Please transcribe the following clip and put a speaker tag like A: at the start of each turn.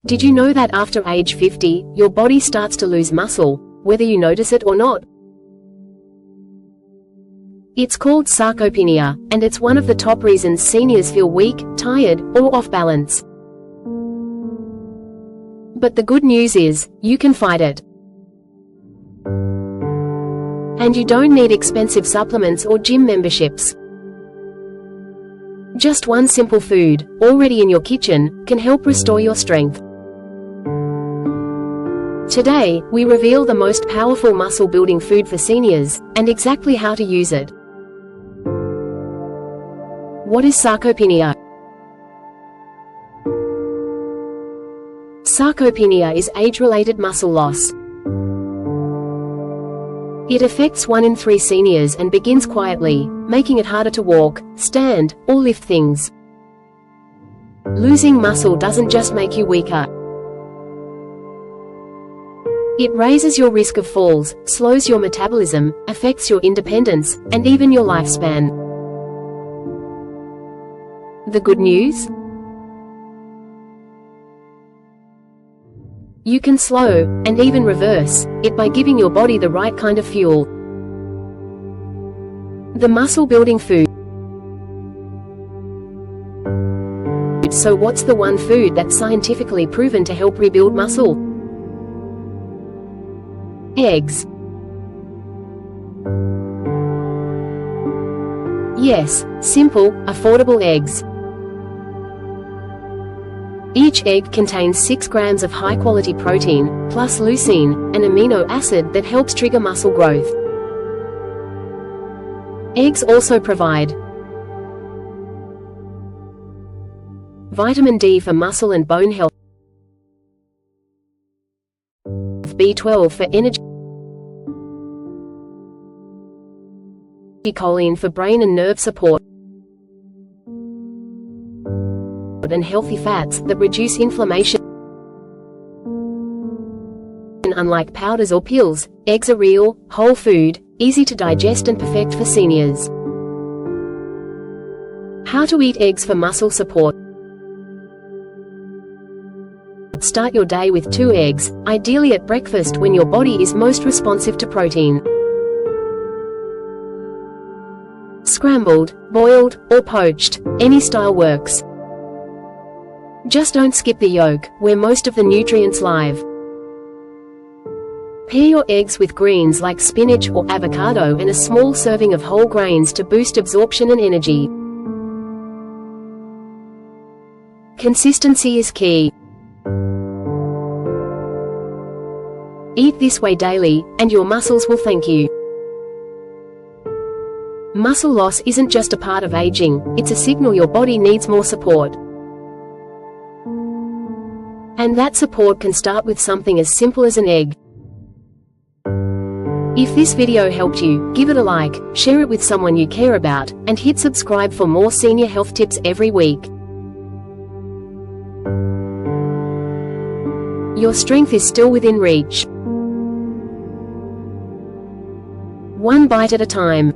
A: Did you know that after age 50, your body starts to lose muscle, whether you notice it or not? It's called sarcopenia, and it's one of the top reasons seniors feel weak, tired, or off balance. But the good news is, you can fight it. And you don't need expensive supplements or gym memberships. Just one simple food, already in your kitchen, can help restore your strength. Today, we reveal the most powerful muscle-building food for seniors, and exactly how to use it. What is sarcopenia? Sarcopenia is age-related muscle loss. It affects 1 in 3 seniors and begins quietly, making it harder to walk, stand, or lift things. Losing muscle doesn't just make you weaker. It raises your risk of falls, slows your metabolism, affects your independence, and even your lifespan. The good news? You can slow, and even reverse, it by giving your body the right kind of fuel. The muscle-building food. So what's the one food that's scientifically proven to help rebuild muscle? Eggs. Yes, simple, affordable eggs. Each egg contains 6 grams of high-quality protein, plus leucine, an amino acid that helps trigger muscle growth. Eggs also provide vitamin D for muscle and bone health, B12 for energy, choline for brain and nerve support, and healthy fats that reduce inflammation. Unlike powders or pills, eggs are real, whole food, easy to digest and perfect for seniors. How to eat eggs for muscle support. Start your day with 2 eggs, ideally at breakfast when your body is most responsive to protein. Scrambled, boiled, or poached, any style works. Just don't skip the yolk, where most of the nutrients live. Pair your eggs with greens like spinach or avocado and a small serving of whole grains to boost absorption and energy. Consistency is key. Eat this way daily, and your muscles will thank you. Muscle loss isn't just a part of aging, it's a signal your body needs more support. And that support can start with something as simple as an egg. If this video helped you, give it a like, share it with someone you care about, and hit subscribe for more senior health tips every week. Your strength is still within reach. One bite at a time.